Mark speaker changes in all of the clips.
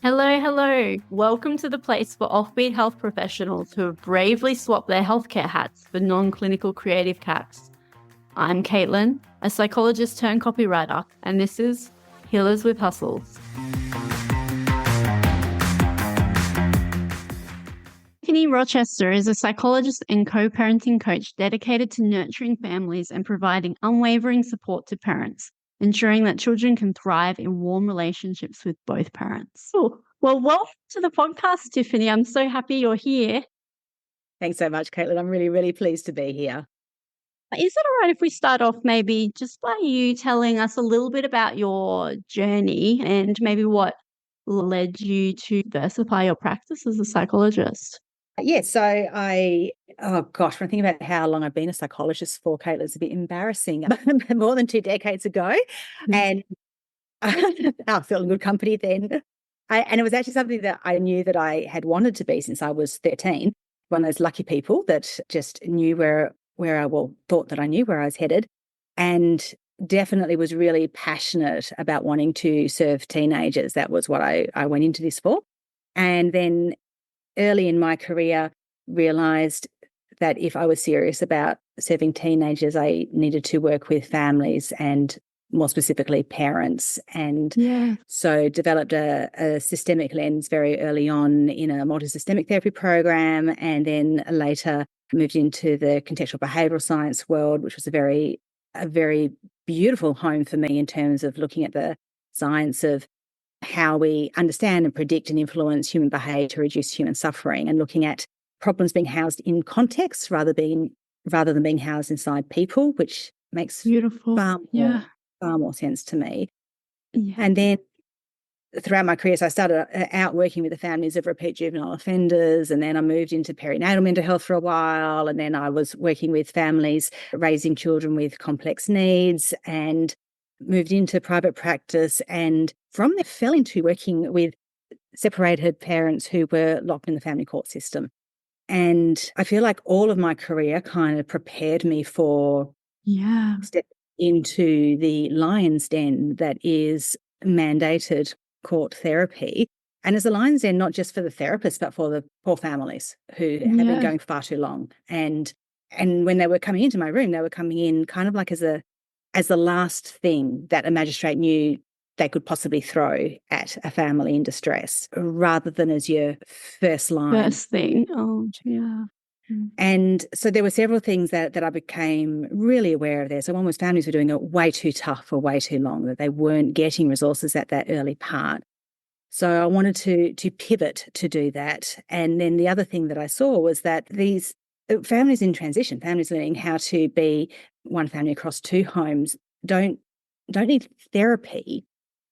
Speaker 1: Hello, hello. Welcome to the place for offbeat health professionals who have bravely swapped their healthcare hats for non-clinical creative caps. I'm Caitlin, a psychologist turned copywriter, and this is Healers with Hustles. Tiffany Rochester is a psychologist and co-parenting coach dedicated to nurturing families and providing unwavering support to parents, ensuring that children can thrive in warm relationships with both parents. Oh, well, welcome to the podcast, Tiffany. I'm so happy you're here.
Speaker 2: Thanks so much, Caitlin. I'm really, really pleased to be here.
Speaker 1: Is it all right if we start off maybe just by you telling us a little bit about your journey and maybe what led you to diversify your practice as a psychologist?
Speaker 2: So when I think about how long I've been a psychologist for, Caitlin, it's a bit embarrassing. More than 2 decades ago. And I felt in good company then. And it was actually something that I knew that I had wanted to be since I was 13. One of those lucky people that just knew thought that I knew where I was headed, and definitely was really passionate about wanting to serve teenagers. That was what I went into this for. And then early in my career, realised that if I was serious about serving teenagers, I needed to work with families and more specifically parents. And so developed a systemic lens very early on in a multisystemic therapy program, and then later moved into the contextual behavioural science world, which was a very beautiful home for me in terms of looking at the science of how we understand and predict and influence human behaviour to reduce human suffering, and looking at problems being housed in context rather than being housed inside people, which makes far more sense to me. Yeah. And then throughout my career, so I started out working with the families of repeat juvenile offenders, and then I moved into perinatal mental health for a while, and then I was working with families raising children with complex needs, and moved into private practice, and from there fell into working with separated parents who were locked in the family court system. And I feel like all of my career kind of prepared me for step into the lion's den that is mandated court therapy. And as a lion's den, not just for the therapists, but for the poor families who have been going far too long. And when they were coming into my room, they were coming in kind of like as the last thing that a magistrate knew they could possibly throw at a family in distress, rather than as your first line.
Speaker 1: First thing. Oh, yeah.
Speaker 2: And so there were several things that I became really aware of there. So one was families were doing it way too tough for way too long, that they weren't getting resources at that early part. So I wanted to pivot to do that. And then the other thing that I saw was that these families in transition, families learning how to be one family across two homes, don't need therapy.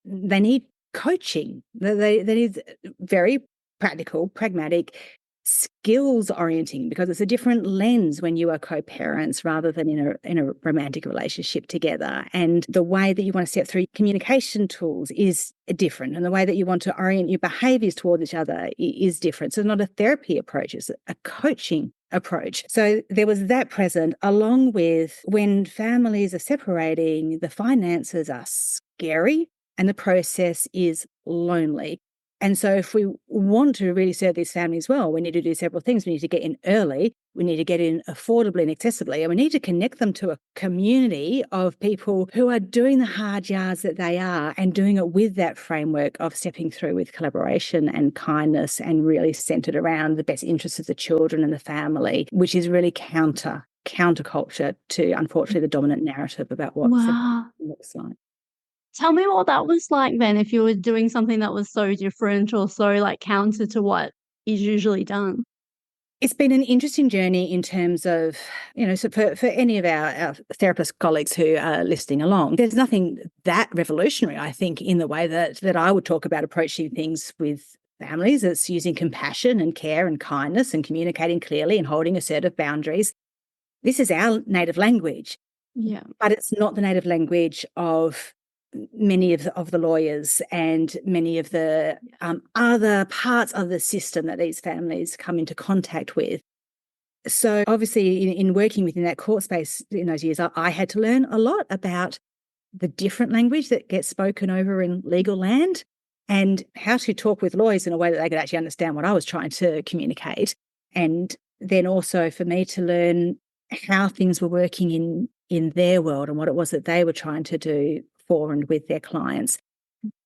Speaker 2: They need coaching. They need very practical, pragmatic, skills orienting, because it's a different lens when you are co-parents rather than in a romantic relationship together. And the way that you want to step through communication tools is different, and the way that you want to orient your behaviors towards each other is different. So not a therapy approach, it's a coaching approach. So there was that present, along with when families are separating, the finances are scary and the process is lonely. And so if we want to really serve these families well, we need to do several things. We need to get in early, we need to get in affordably and accessibly, and we need to connect them to a community of people who are doing the hard yards that they are, and doing it with that framework of stepping through with collaboration and kindness, and really centred around the best interests of the children and the family, which is really counterculture to, unfortunately, the dominant narrative about what looks like.
Speaker 1: Tell me what that was like then, if you were doing something that was so different or so like counter to what is usually done.
Speaker 2: It's been an interesting journey in terms of, so for any of our therapist colleagues who are listening along, there's nothing that revolutionary, I think, in the way that I would talk about approaching things with families. It's using compassion and care and kindness and communicating clearly and holding assertive boundaries. This is our native language.
Speaker 1: Yeah.
Speaker 2: But it's not the native language of many of the lawyers and many of the other parts of the system that these families come into contact with. So obviously in working within that court space in those years, I had to learn a lot about the different language that gets spoken over in legal land. and how to talk with lawyers in a way that they could actually understand what I was trying to communicate. And then also for me to learn how things were working in their world and what it was that they were trying to do for and with their clients.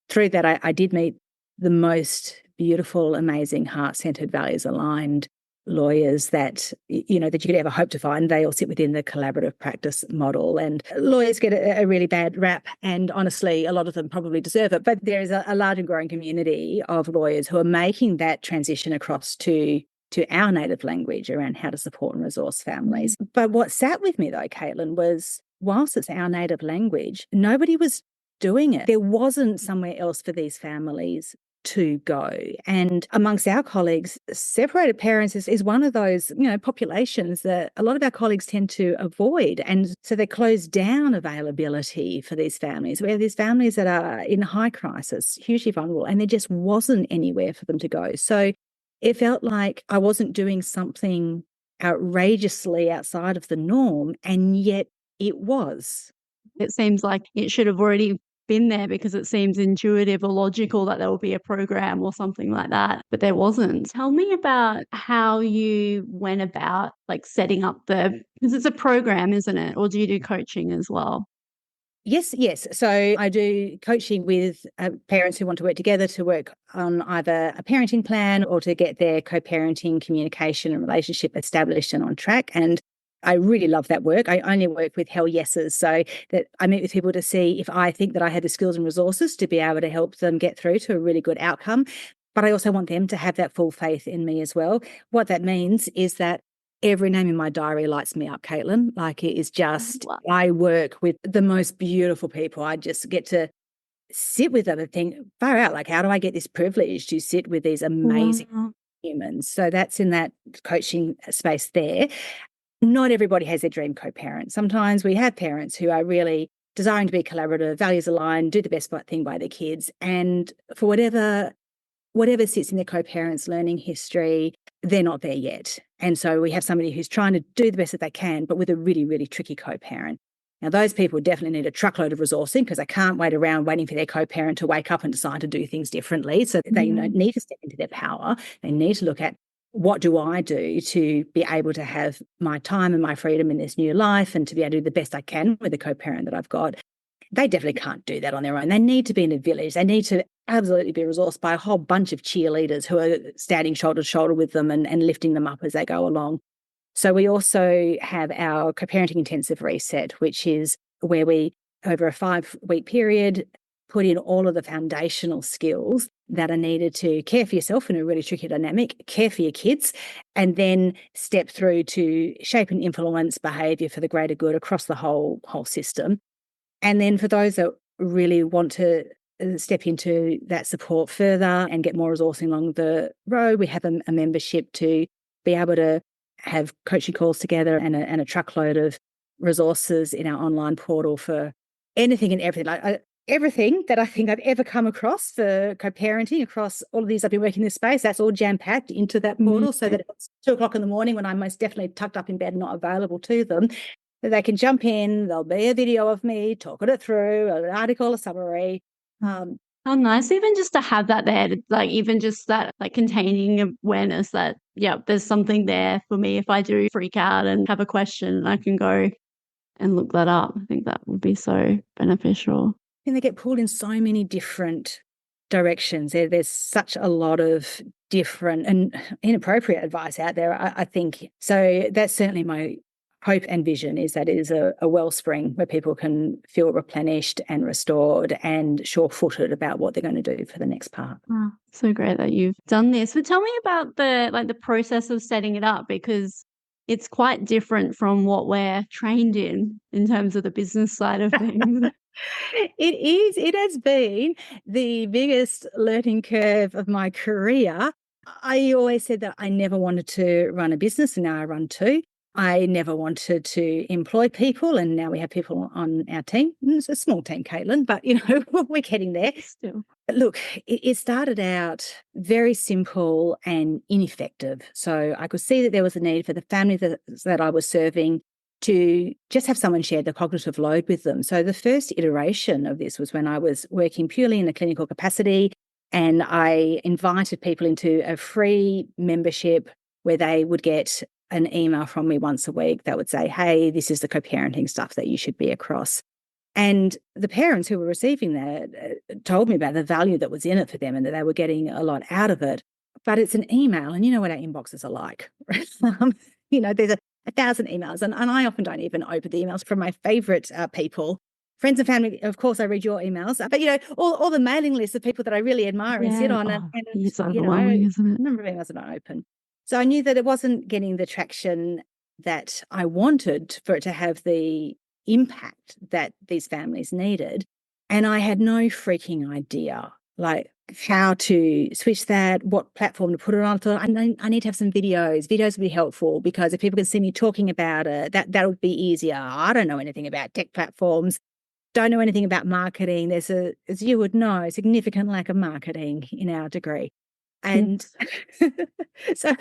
Speaker 2: Through that, I did meet the most beautiful, amazing, heart-centered, values-aligned lawyers that you could ever hope to find. They all sit within the collaborative practice model, and lawyers get a really bad rap, and honestly a lot of them probably deserve it, but there is a large and growing community of lawyers who are making that transition across to our native language around how to support and resource families. But what sat with me though, Caitlin, was whilst it's our native language, nobody was doing it. There wasn't somewhere else for these families to go. And amongst our colleagues, separated parents is one of those, populations that a lot of our colleagues tend to avoid. And so they close down availability for these families, where there's families that are in high crisis, hugely vulnerable, and there just wasn't anywhere for them to go. So it felt like I wasn't doing something outrageously outside of the norm, and yet it was.
Speaker 1: It seems like it should have already been there because it seems intuitive or logical that there will be a program or something like that, but there wasn't. Tell me about how you went about setting up because it's a program, isn't it? Or do you do coaching as well?
Speaker 2: Yes. So I do coaching with parents who want to work together to work on either a parenting plan or to get their co-parenting communication and relationship established and on track. And I really love that work. I only work with hell yeses, so that I meet with people to see if I think that I have the skills and resources to be able to help them get through to a really good outcome. But I also want them to have that full faith in me as well. What that means is that every name in my diary lights me up, Caitlin. It is just,
Speaker 1: Wow.
Speaker 2: I work with the most beautiful people. I just get to sit with them and think, far out, how do I get this privilege to sit with these amazing humans? So that's in that coaching space there. Not everybody has their dream co-parent. Sometimes we have parents who are really desiring to be collaborative, values aligned, do the best thing by their kids. And for whatever sits in their co-parents' learning history, they're not there yet. And so we have somebody who's trying to do the best that they can, but with a really, really tricky co-parent. Now, those people definitely need a truckload of resourcing because they can't wait around waiting for their co-parent to wake up and decide to do things differently. So they need to step into their power. They need to look at, what do I do to be able to have my time and my freedom in this new life and to be able to do the best I can with the co-parent that I've got? They definitely can't do that on their own. They need to be in a village. They need to absolutely be resourced by a whole bunch of cheerleaders who are standing shoulder to shoulder with them and lifting them up as they go along. So we also have our co-parenting intensive reset, which is where we, over a 5-week period, put in all of the foundational skills that are needed to care for yourself in a really tricky dynamic, care for your kids, and then step through to shape and influence behaviour for the greater good across the whole system. And then for those that really want to step into that support further and get more resourcing along the road, we have a membership to be able to have coaching calls together and a truckload of resources in our online portal for anything and everything. Everything that I think I've ever come across for co-parenting across all of these, I've been working in this space, that's all jam-packed into that portal so that it's 2:00 in the morning when I'm most definitely tucked up in bed and not available to them, that they can jump in, there'll be a video of me talking it through, an article, a summary.
Speaker 1: How nice even just to have that there, even just that, containing awareness that, there's something there for me if I do freak out and have a question, I can go and look that up. I think that would be so beneficial.
Speaker 2: And they get pulled in so many different directions. There's such a lot of different and inappropriate advice out there, I think. So that's certainly my hope and vision, is that it is a wellspring where people can feel replenished and restored and sure-footed about what they're going to do for the next part.
Speaker 1: Wow, so great that you've done this. But tell me about the process of setting it up, because it's quite different from what we're trained in terms of the business side of things.
Speaker 2: It is. It has been the biggest learning curve of my career. I always said that I never wanted to run a business, and now I run two. I never wanted to employ people, and now we have people on our team. It's a small team, Caitlin, but we're getting there.
Speaker 1: Still.
Speaker 2: Look, it started out very simple and ineffective. So I could see that there was a need for the family that I was serving to just have someone share the cognitive load with them. So the first iteration of this was when I was working purely in a clinical capacity. And I invited people into a free membership where they would get an email from me once a week that would say, hey, this is the co-parenting stuff that you should be across. And the parents who were receiving that told me about the value that was in it for them and that they were getting a lot out of it. But it's an email, and you know what our inboxes are like. There's a thousand emails, and I often don't even open the emails from my favorite people. Friends and family, of course, I read your emails, but all the mailing lists of people that I really admire and sit on,
Speaker 1: it's overwhelming, isn't it?
Speaker 2: A number of emails that I don't open. So I knew that it wasn't getting the traction that I wanted for it to have the impact that these families needed. And I had no freaking idea, like how to switch that, what platform to put it on. I thought, I need to have some videos. Videos would be helpful because if people can see me talking about it, that would be easier. I don't know anything about tech platforms, don't know anything about marketing. There's as you would know, a significant lack of marketing in our degree. And so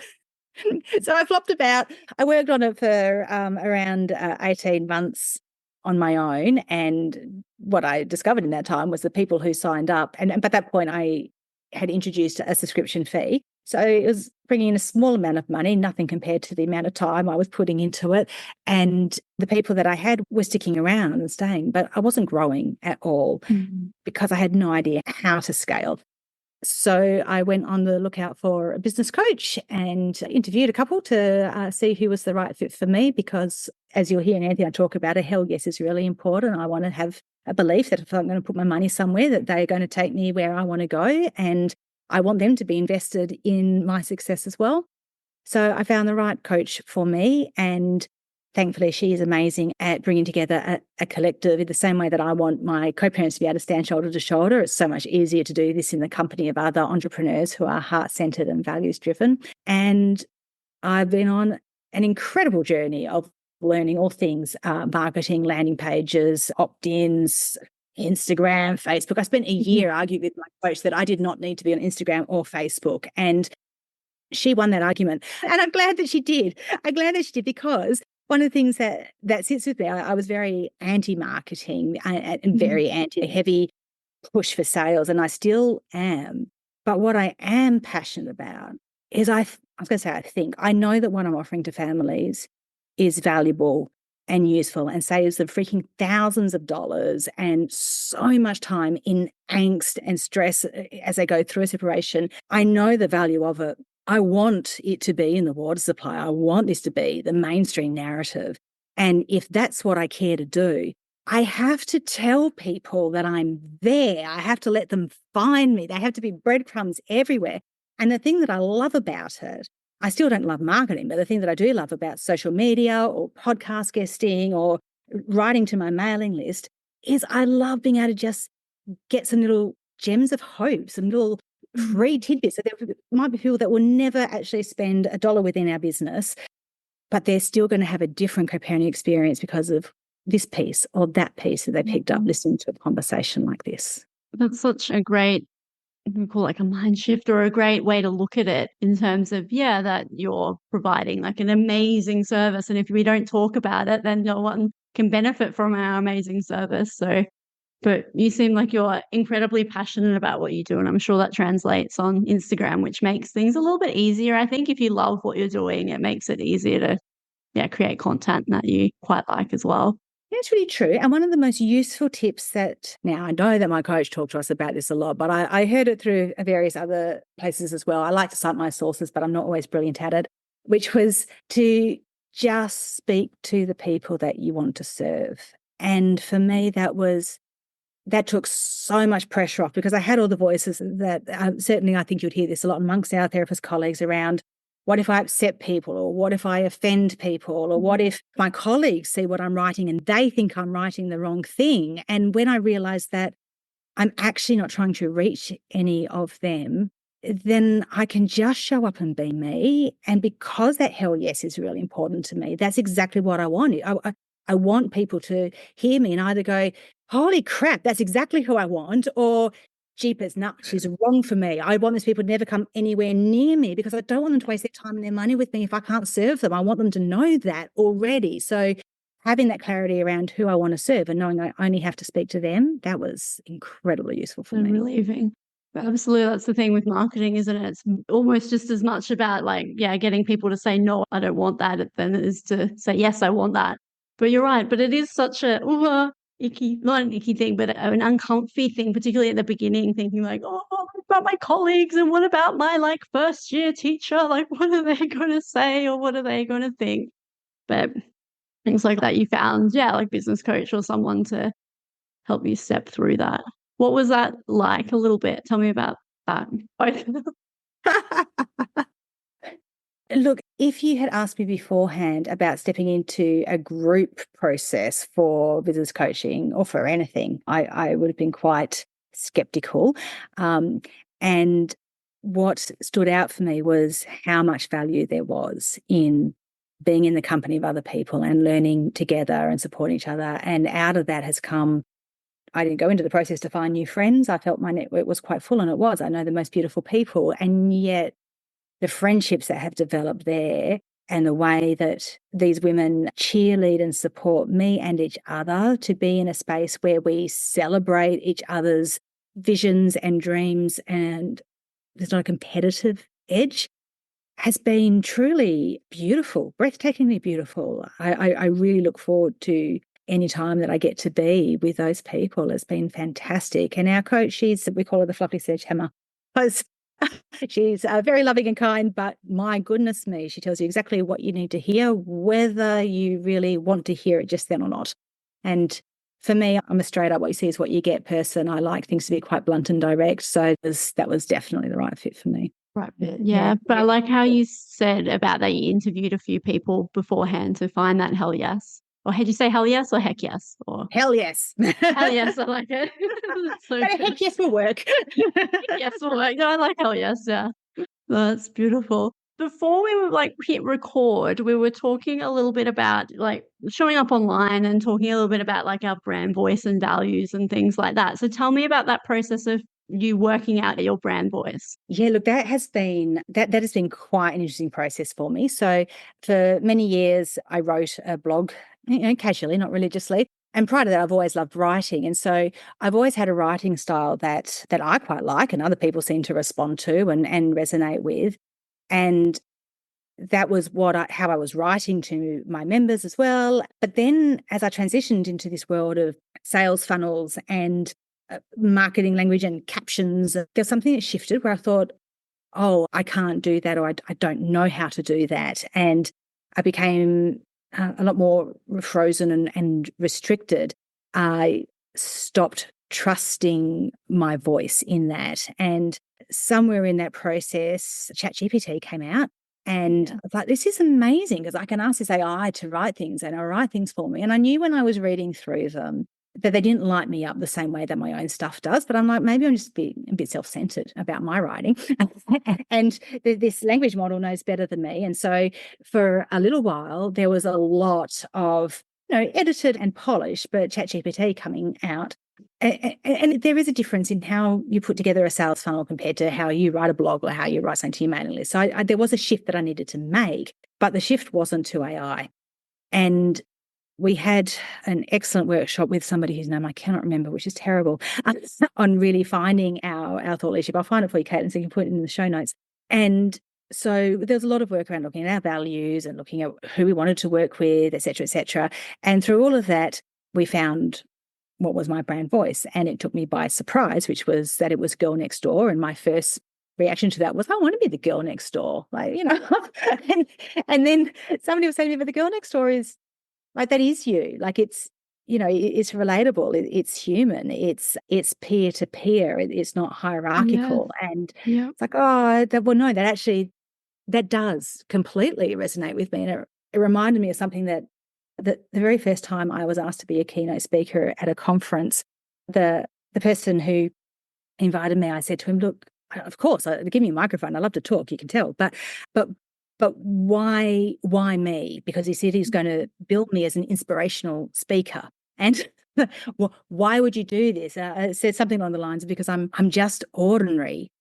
Speaker 2: I flopped about. I worked on it for around 18 months on my own. And what I discovered in that time was the people who signed up. And by that point, I had introduced a subscription fee. So it was bringing in a small amount of money, nothing compared to the amount of time I was putting into it. And the people that I had were sticking around and staying, but I wasn't growing at all because I had no idea how to scale. So I went on the lookout for a business coach and interviewed a couple to see who was the right fit for me, because as you'll hear Anthony, I talk about a hell yes is really important. I want to have a belief that if I'm going to put my money somewhere, that they're going to take me where I want to go. And I want them to be invested in my success as well. So I found the right coach for me, and thankfully she is amazing at bringing together a collective in the same way that I want my co-parents to be able to stand shoulder to shoulder. It's so much easier to do this in the company of other entrepreneurs who are heart-centered and values-driven. And I've been on an incredible journey of learning all things marketing, landing pages, opt-ins, Instagram, Facebook. I spent a year arguing with my coach that I did not need to be on Instagram or Facebook. And she won that argument. And I'm glad that she did. I'm glad that she did, because one of the things that sits with me, I was very anti-marketing and very anti-heavy push for sales, and I still am. But what I am passionate about is I know that what I'm offering to families is valuable and useful and saves them freaking thousands of dollars and so much time in angst and stress as they go through a separation. I know the value of it. I want it to be in the water supply. I want this to be the mainstream narrative. And if that's what I care to do, I have to tell people that I'm there. I have to let them find me. They have to be breadcrumbs everywhere. And the thing that I love about it, I still don't love marketing, but the thing that I do love about social media or podcast guesting or writing to my mailing list is I love being able to just get some little gems of hope, some little free tidbits. So there might be people that will never actually spend $1 within our business, but they're still going to have a different co-parenting experience because of this piece or that piece that they picked up listening to a conversation like this.
Speaker 1: That's such a great, we call it like a mind shift, or a great way to look at it in terms of, that you're providing like an amazing service. And if we don't talk about it, then no one can benefit from our amazing service. So, but you seem like you're incredibly passionate about what you do. And I'm sure that translates on Instagram, which makes things a little bit easier. I think if you love what you're doing, it makes it easier to create content that you quite like as well.
Speaker 2: That's really true. And one of the most useful tips that, now I know that my coach talked to us about this a lot, but I heard it through various other places as well. I like to cite my sources, but I'm not always brilliant at it, which was to just speak to the people that you want to serve. And for me, that took so much pressure off, because I had all the voices that certainly I think you'd hear this a lot amongst our therapist colleagues around, what if I upset people, or what if I offend people, or what if my colleagues see what I'm writing and they think I'm writing the wrong thing? And when I realized that I'm actually not trying to reach any of them, then I can just show up and be me. And because that hell yes is really important to me, that's exactly what I want. I want people to hear me and either go, holy crap, that's exactly who I want, or jeepers, no, she's wrong for me. I want these people to never come anywhere near me, because I don't want them to waste their time and their money with me if I can't serve them. I want them to know that already. So having that clarity around who I want to serve and knowing I only have to speak to them, that was incredibly useful for me.
Speaker 1: Relieving. Absolutely. That's the thing with marketing, isn't it? It's almost just as much about like, yeah, getting people to say, no, I don't want that, than it is to say, yes, I want that. But you're right. But it is such a icky, not an icky thing, but an uncomfy thing, particularly at the beginning, thinking like, oh, what about my colleagues? And what about my like first year teacher? Like, what are they going to say or what are they going to think? But things like that you found, yeah, like business coach or someone to help you step through that. What was that like a little bit? Tell me about that.
Speaker 2: Look, if you had asked me beforehand about stepping into a group process for business coaching or for anything, I would have been quite skeptical. And what stood out for me was how much value there was in being in the company of other people and learning together and supporting each other. And out of that has come, I didn't go into the process to find new friends. I felt my network was quite full, and it was. I know the most beautiful people, and yet the friendships that have developed there and the way that these women cheerlead and support me and each other to be in a space where we celebrate each other's visions and dreams and there's not a competitive edge has been truly beautiful, breathtakingly beautiful. I really look forward to any time that I get to be with those people. It's been fantastic. And our coach, we call her the fluffy sledgehammer. She's very loving and kind, but my goodness me, she tells you exactly what you need to hear, whether you really want to hear it just then or not. And for me, I'm a straight up what you see is what you get person. I like things to be quite blunt and direct. So that was definitely the right fit for me.
Speaker 1: Right. Yeah. But I like how you said about that you interviewed a few people beforehand to find that hell yes. Or had you say hell yes or heck yes? Or
Speaker 2: hell yes.
Speaker 1: Hell yes, I like it. So
Speaker 2: but heck yes will work.
Speaker 1: Yes will work. No, I like hell yes, yeah. That's beautiful. Before we were like hit record, we were talking a little bit about like showing up online and talking a little bit about like our brand voice and values and things like that. So tell me about that process of you working out your brand voice.
Speaker 2: Yeah, look, that has been quite an interesting process for me. So for many years, I wrote a blog, casually, not religiously. And prior to that, I've always loved writing. And so I've always had a writing style that I quite like and other people seem to respond to and resonate with. And that was how I was writing to my members as well. But then as I transitioned into this world of sales funnels and marketing language and captions, there's something that shifted where I thought, oh, I can't do that, or I don't know how to do that. And I became a lot more frozen and restricted. I stopped trusting my voice in that. And somewhere in that process, ChatGPT came out. And I was like, this is amazing because I can ask this AI to write things and it'll write things for me. And I knew when I was reading through them that they didn't light me up the same way that my own stuff does. But I'm like, maybe I'm just a bit self-centered about my writing. And this language model knows better than me. And so for a little while, there was a lot of, edited and polished, but ChatGPT coming out. And there is a difference in how you put together a sales funnel compared to how you write a blog or how you write something to your mailing list. So there was a shift that I needed to make, but the shift wasn't to AI. And we had an excellent workshop with somebody whose name I cannot remember, which is terrible, on really finding our thought leadership. I'll find it for you, Caitlin, so you can put it in the show notes. And so there's a lot of work around looking at our values and looking at who we wanted to work with, et cetera, et cetera. And through all of that, we found what was my brand voice. And it took me by surprise, which was that it was Girl Next Door. And my first reaction to that was, I want to be the girl next door. Like, and then somebody was saying to me, but the girl next door is like, that is you. Like it's relatable. It's human. It's peer to peer. It's not hierarchical. Yeah. And it's like, that does completely resonate with me. And it reminded me of something that the very first time I was asked to be a keynote speaker at a conference, the person who invited me, I said to him, look, of course, give me a microphone. I love to talk, you can tell. But why me? Because he said he's going to build me as an inspirational speaker. And why would you do this? It said something along the lines of, because I'm just ordinary.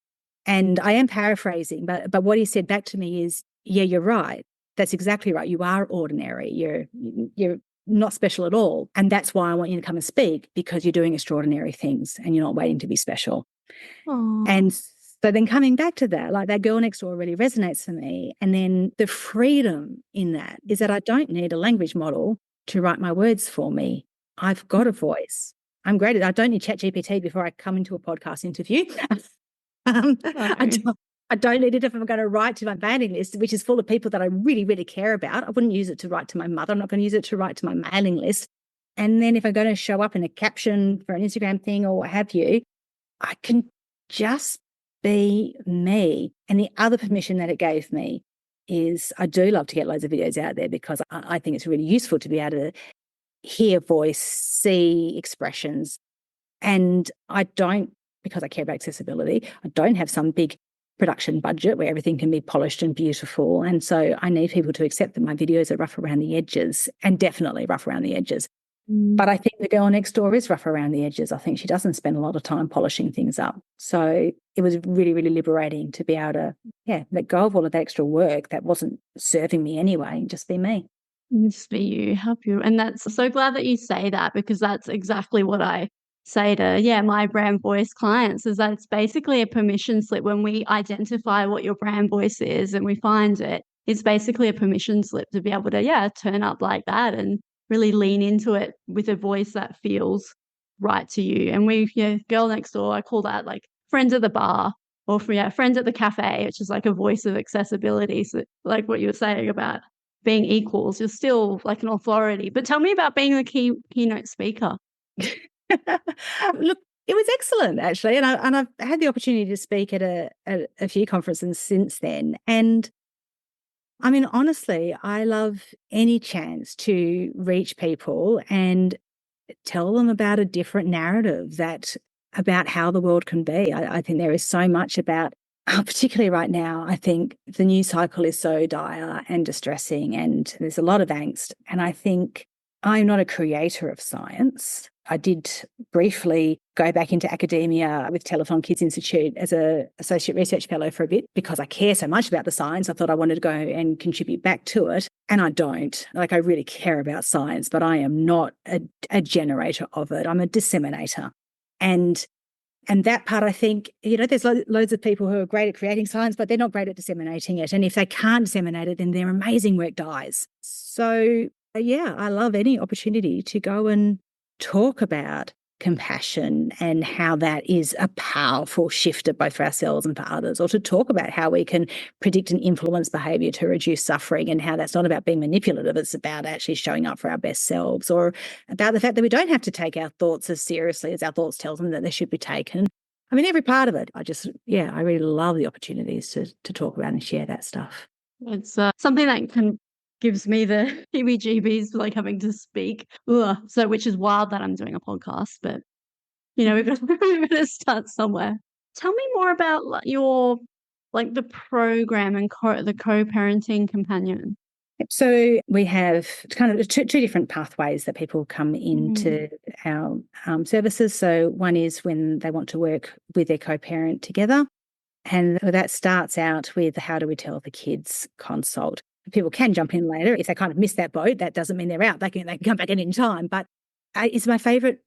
Speaker 2: And I am paraphrasing, but what he said back to me is, yeah, you're right. That's exactly right. You are ordinary. You're not special at all. And that's why I want you to come and speak, because you're doing extraordinary things and you're not waiting to be special.
Speaker 1: Oh,
Speaker 2: And so then coming back to that, like that girl next door really resonates for me. And then the freedom in that is that I don't need a language model to write my words for me. I've got a voice. I'm great at it. I don't need ChatGPT before I come into a podcast interview. I don't need it if I'm going to write to my mailing list, which is full of people that I really, really care about. I wouldn't use it to write to my mother. I'm not going to use it to write to my mailing list. And then if I'm going to show up in a caption for an Instagram thing or what have you, I can just be me. And the other permission that it gave me is I do love to get loads of videos out there because I think it's really useful to be able to hear voice, see expressions. And I don't, because I care about accessibility, I don't have some big production budget where everything can be polished and beautiful. And so I need people to accept that my videos are rough around the edges, and definitely rough around the edges. But I think the girl next door is rough around the edges. I think she doesn't spend a lot of time polishing things up. So it was really, really liberating to be able to, let go of all of that extra work that wasn't serving me anyway and just be me.
Speaker 1: just be you, help you. And that's so glad that you say that, because that's exactly what I say to, my brand voice clients, is that it's basically a permission slip. When we identify what your brand voice is and we find it, it's basically a permission slip to be able to, turn up like that and really lean into it with a voice that feels right to you. And girl next door, I call that like friends at the bar, or friends at the cafe, which is like a voice of accessibility. So like what you were saying about being equals, you're still like an authority. But tell me about being the keynote speaker.
Speaker 2: Look, it was excellent actually, and I've had the opportunity to speak at a few conferences since then. And I mean, honestly, I love any chance to reach people and tell them about a different narrative about how the world can be. I think there is so much about, particularly right now, I think the news cycle is so dire and distressing, and there's a lot of angst. And I think I'm not a creator of science. I did briefly go back into academia with Telethon Kids Institute as an associate research fellow for a bit because I care so much about the science. I thought I wanted to go and contribute back to it. And I don't. Like, I really care about science, but I am not a generator of it. I'm a disseminator. And that part, I think, there's loads of people who are great at creating science, but they're not great at disseminating it. And if they can't disseminate it, then their amazing work dies. So, I love any opportunity to go and talk about compassion and how that is a powerful shifter both for ourselves and for others, or to talk about how we can predict and influence behaviour to reduce suffering, and how that's not about being manipulative, it's about actually showing up for our best selves, or about the fact that we don't have to take our thoughts as seriously as our thoughts tell them that they should be taken. I mean, every part of it. I really love the opportunities to talk about and share that stuff.
Speaker 1: It's something that gives me the heebie-jeebies, like having to speak. Ugh. So, which is wild that I'm doing a podcast, but we've got to start somewhere. Tell me more about the program and the co-parenting companion.
Speaker 2: So we have kind of two different pathways that people come into our services. So one is when they want to work with their co-parent together. And that starts out with the How Do We Tell the Kids consult. People can jump in later. If they kind of miss that boat, that doesn't mean they're out. They can come back at any time. But it's my favourite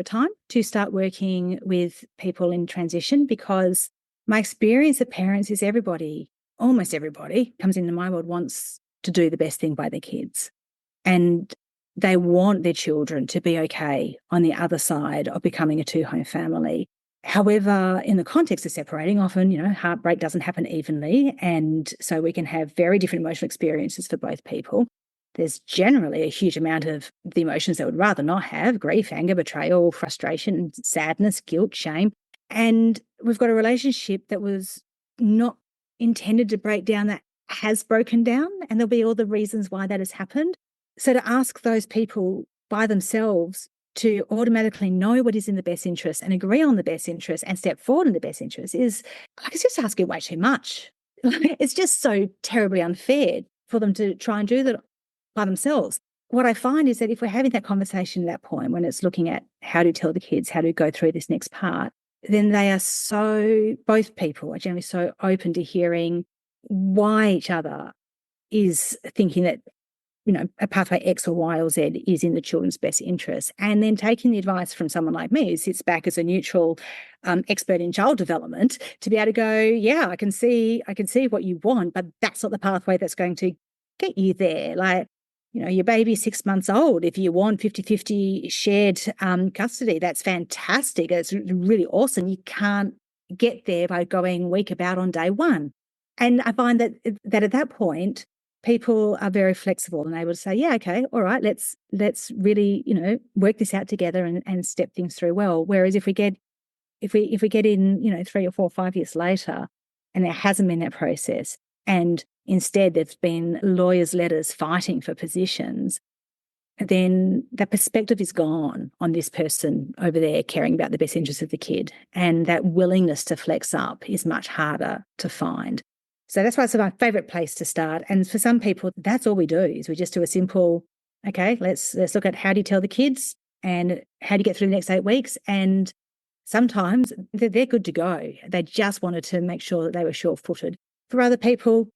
Speaker 2: time to start working with people in transition, because my experience of parents is almost everybody comes into my world wants to do the best thing by their kids. And they want their children to be okay on the other side of becoming a two-home family. However, in the context of separating, often, heartbreak doesn't happen evenly. And so we can have very different emotional experiences for both people. There's generally a huge amount of the emotions they would rather not have: grief, anger, betrayal, frustration, sadness, guilt, shame. And we've got a relationship that was not intended to break down that has broken down, and there'll be all the reasons why that has happened. So to ask those people by themselves to automatically know what is in the best interest and agree on the best interest and step forward in the best interest is like, it's just asking way too much. It's just so terribly unfair for them to try and do that by themselves. What I find is that if we're having that conversation at that point, when it's looking at how to tell the kids how to go through this next part, then both people are generally so open to hearing why each other is thinking that a pathway X or Y or Z is in the children's best interest. And then taking the advice from someone like me who sits back as a neutral expert in child development to be able to go, yeah, I can see what you want, but that's not the pathway that's going to get you there. Like, your baby's 6 months old. If you want 50-50 shared custody, that's fantastic. It's really awesome. You can't get there by going week about on day one. And I find that at that point, people are very flexible and able to say, yeah, okay, all right, let's really, work this out together and step things through well. Whereas if we get in, 3 or 4 or 5 years later and there hasn't been that process, and instead there's been lawyers' letters fighting for positions, then the perspective is gone on this person over there caring about the best interests of the kid. And that willingness to flex up is much harder to find. So that's why it's my favourite place to start. And for some people, that's all we do, is we just do a simple, okay, let's look at how do you tell the kids and how do you get through the next 8 weeks. And sometimes they're good to go. They just wanted to make sure that they were sure-footed. For other people,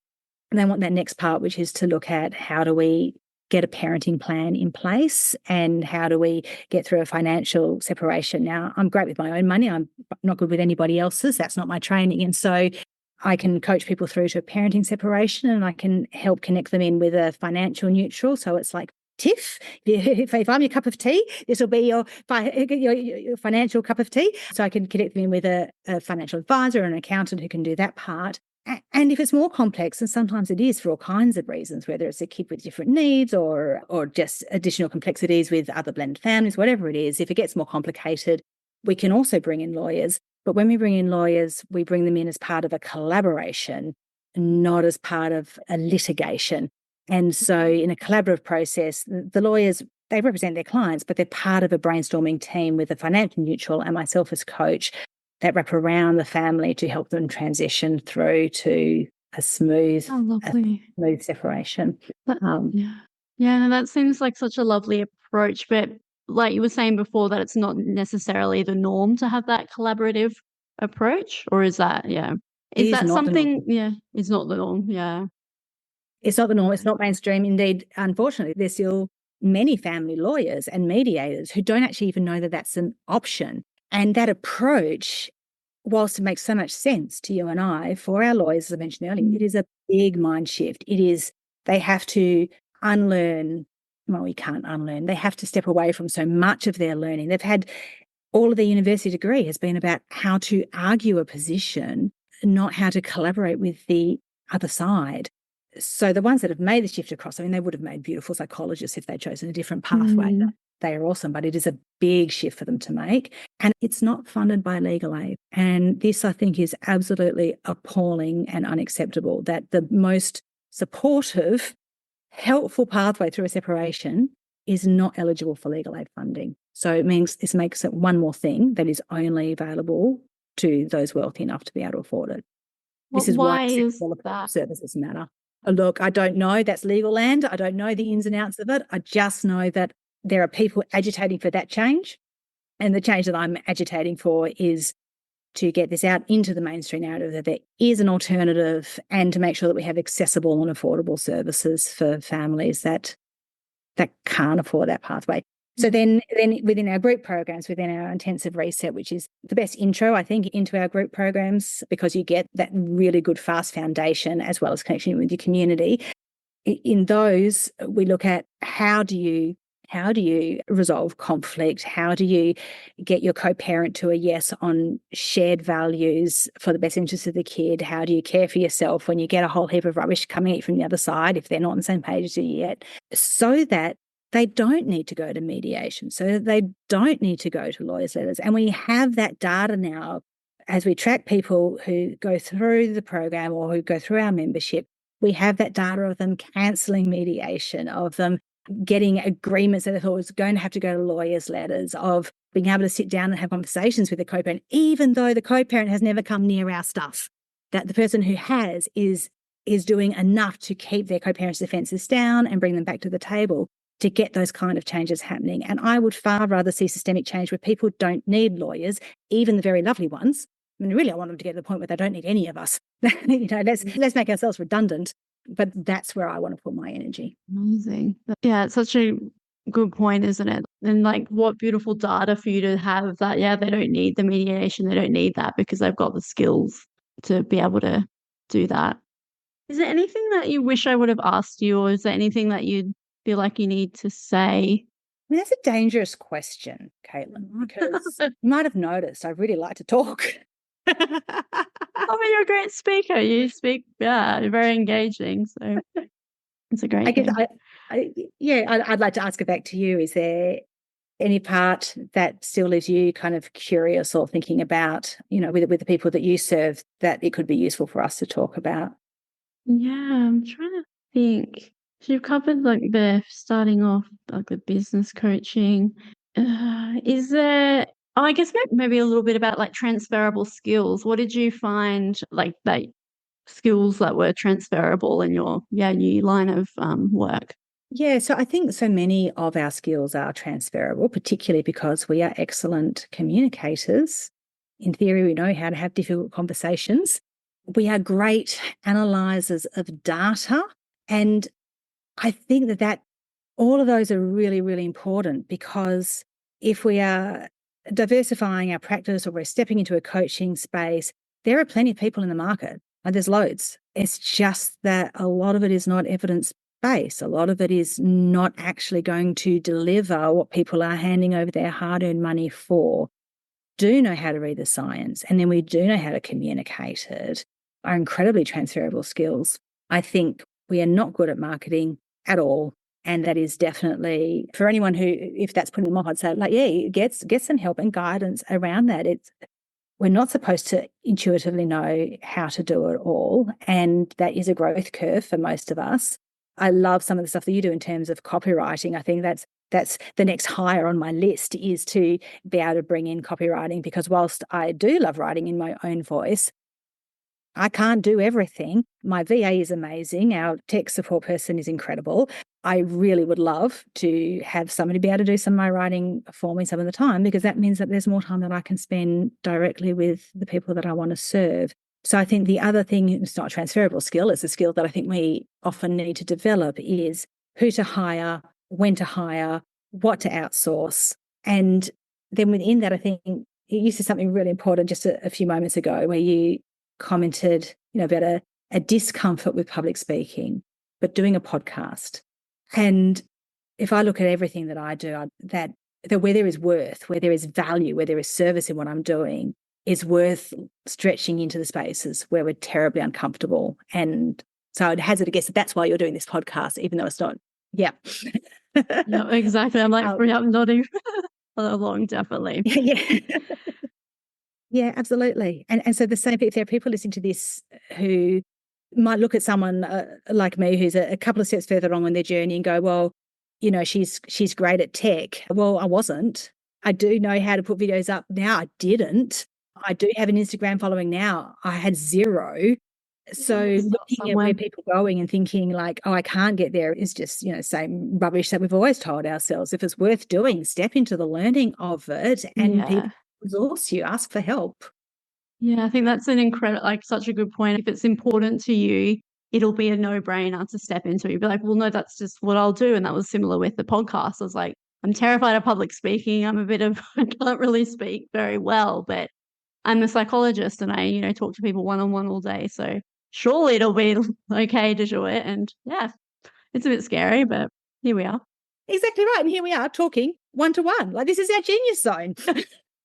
Speaker 2: they want that next part, which is to look at how do we get a parenting plan in place and how do we get through a financial separation. Now, I'm great with my own money. I'm not good with anybody else's. That's not my training. And so I can coach people through to a parenting separation, and I can help connect them in with a financial neutral. So it's like, Tiff, if I'm your cup of tea, this will be your financial cup of tea. So I can connect them in with a financial advisor or an accountant who can do that part. And if it's more complex, and sometimes it is for all kinds of reasons, whether it's a kid with different needs or just additional complexities with other blended families, whatever it is, if it gets more complicated, we can also bring in lawyers. But when we bring in lawyers, we bring them in as part of a collaboration, not as part of a litigation. And so in a collaborative process, the lawyers, they represent their clients, but they're part of a brainstorming team with a financial neutral and myself as coach that wrap around the family to help them transition through to a smooth separation.
Speaker 1: No, that seems like such a lovely approach. But like you were saying before, that it's not necessarily the norm to have that collaborative approach, or is that, is that something? Yeah, it's not the norm. Yeah.
Speaker 2: It's not the norm. It's not mainstream. Indeed, unfortunately, there's still many family lawyers and mediators who don't actually even know that that's an option. And that approach, whilst it makes so much sense to you and I, for our lawyers, as I mentioned earlier, it is a big mind shift. They have to unlearn. Well, we can't unlearn. They have to step away from so much of their learning. They've had all of their university degree has been about how to argue a position, not how to collaborate with the other side. So the ones that have made the shift across, I mean, they would have made beautiful psychologists if they'd chosen a different pathway. They are awesome, but it is a big shift for them to make. And it's not funded by legal aid. And this, I think, is absolutely appalling and unacceptable, that the most supportive, helpful pathway through a separation is not eligible for legal aid funding. So it means this makes it one more thing that is only available to those wealthy enough to be able to afford it. This is why services matter. Look, I don't know. That's legal land. I don't know the ins and outs of it. I just know that there are people agitating for that change. And the change that I'm agitating for is to get this out into the mainstream narrative that there is an alternative, and to make sure that we have accessible and affordable services for families that can't afford that pathway. So then within our group programs, within our intensive reset, which is the best intro, I think, into our group programs, because you get that really good fast foundation as well as connection with your community. In those, we look at how do you resolve conflict? How do you get your co-parent to a yes on shared values for the best interests of the kid? How do you care for yourself when you get a whole heap of rubbish coming at you from the other side, if they're not on the same page as you yet, so that they don't need to go to mediation, so that they don't need to go to lawyers' letters. And we have that data now as we track people who go through the program or who go through our membership. We have that data of them cancelling mediation, of them getting agreements that they thought was going to have to go to lawyers' letters, of being able to sit down and have conversations with the co-parent, even though the co-parent has never come near our stuff, that the person who has is doing enough to keep their co-parent's defences down and bring them back to the table to get those kind of changes happening. And I would far rather see systemic change where people don't need lawyers, even the very lovely ones. I mean, really, I want them to get to the point where they don't need any of us. Let's make ourselves redundant. But that's where I want to put my energy.
Speaker 1: Amazing. Yeah, it's such a good point, isn't it? And like, what beautiful data for you to have that, yeah, they don't need the mediation, they don't need that because they've got the skills to be able to do that. Is there anything that you wish I would have asked you, or is there anything that you feel like you need to say?
Speaker 2: I mean, that's a dangerous question, Caitlin, because you might have noticed I really like to talk.
Speaker 1: Oh, but you're a great speaker. You speak, yeah, you're very engaging. So it's a great
Speaker 2: I guess
Speaker 1: thing.
Speaker 2: I'd like to ask it back to you. Is there any part that still leaves you kind of curious or thinking about, with the people that you serve, that it could be useful for us to talk about?
Speaker 1: Yeah, I'm trying to think. So you've covered like the starting off, like the business coaching. Is there, oh, I guess maybe a little bit about like transferable skills. What did you find like that skills that were transferable in your new line of work?
Speaker 2: Yeah, so I think so many of our skills are transferable, particularly because we are excellent communicators. In theory, we know how to have difficult conversations. We are great analyzers of data. And I think that all of those are really, really important, because if we are diversifying our practice or we're stepping into a coaching space, there are plenty of people in the market. And there's loads. It's just that a lot of it is not evidence-based. A lot of it is not actually going to deliver what people are handing over their hard-earned money for. Do know how to read the science, and then we do know how to communicate it, are incredibly transferable skills. I think we are not good at marketing at all. And that is definitely, for anyone who, if that's putting them off, I'd say, like, yeah, get some help and guidance around that. We're not supposed to intuitively know how to do it all. And that is a growth curve for most of us. I love some of the stuff that you do in terms of copywriting. I think that's the next higher on my list, is to be able to bring in copywriting, because whilst I do love writing in my own voice, I can't do everything. My VA is amazing. Our tech support person is incredible. I really would love to have somebody be able to do some of my writing for me some of the time, because that means that there's more time that I can spend directly with the people that I want to serve. So I think the other thing, it's not a transferable skill, it's a skill that I think we often need to develop, is who to hire, when to hire, what to outsource. And then within that, I think you said something really important just a few moments ago, where you commented, about a discomfort with public speaking, but doing a podcast. And if I look at everything that I do, that where there is worth, where there is value, where there is service in what I'm doing, is worth stretching into the spaces where we're terribly uncomfortable. And so I'd hazard a guess that that's why you're doing this podcast, even though it's not. Yeah.
Speaker 1: Yeah, exactly. I'm like, I'm nodding along, definitely.
Speaker 2: Yeah. Yeah, absolutely. And so the same, if there are people listening to this who might look at someone like me, who's a couple of steps further along on their journey, and go, well, she's great at tech. Well, I wasn't. I do know how to put videos up now. I didn't. I do have an Instagram following now. I had zero. So looking at where people are going and thinking like, oh, I can't get there, is just, same rubbish that we've always told ourselves. If it's worth doing, step into the learning of it, and people resource you, ask for help.
Speaker 1: Yeah, I think that's an incredible, like, such a good point. If it's important to you, it'll be a no-brainer to step into it. You'll be like, well, no, that's just what I'll do. And that was similar with the podcast. I was like, I'm terrified of public speaking. I can't really speak very well, but I'm a psychologist and I, talk to people one-on-one all day. So surely it'll be okay to do it. And yeah, it's a bit scary, but here we are.
Speaker 2: Exactly right. And here we are talking one-to-one. Like, this is our genius zone.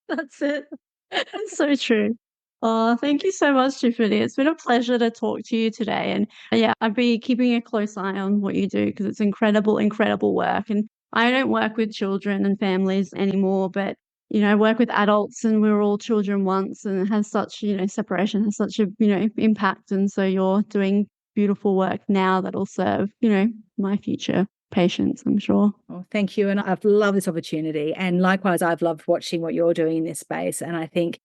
Speaker 1: That's it. It's so true. Oh, thank you so much, Tiffany. It's been a pleasure to talk to you today. And yeah, I'd be keeping a close eye on what you do, because it's incredible, incredible work. And I don't work with children and families anymore, but I work with adults, and we were all children once, and it has such, separation has such a, impact. And so you're doing beautiful work now that'll serve, my future patients, I'm sure.
Speaker 2: Oh, thank you. And I've loved this opportunity. And likewise, I've loved watching what you're doing in this space. And I think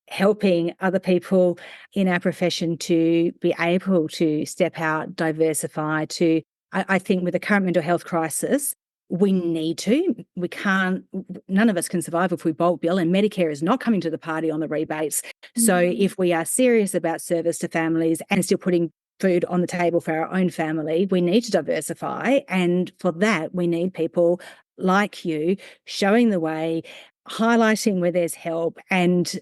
Speaker 2: helping other people in our profession to be able to step out, diversify, I think with the current mental health crisis, we need to. We can't, none of us can survive if we bulk bill, and Medicare is not coming to the party on the rebates. So if we are serious about service to families and still putting food on the table for our own family. We need to diversify. And for that, we need people like you showing the way, highlighting where there's help, and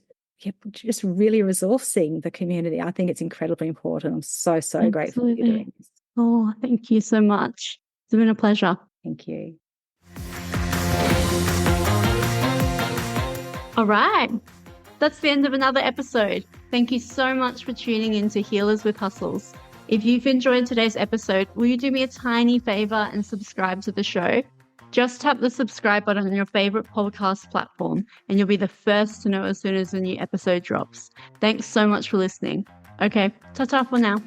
Speaker 2: just really resourcing the community. I think it's incredibly important. I'm so grateful that you're doing this.
Speaker 1: Oh, thank you so much. It's been a pleasure.
Speaker 2: Thank you.
Speaker 1: All right. That's the end of another episode. Thank you so much for tuning in to Healers with Hustles. If you've enjoyed today's episode, will you do me a tiny favor and subscribe to the show? Just tap the subscribe button on your favorite podcast platform and you'll be the first to know as soon as a new episode drops. Thanks so much for listening. Okay, ta-ta for now.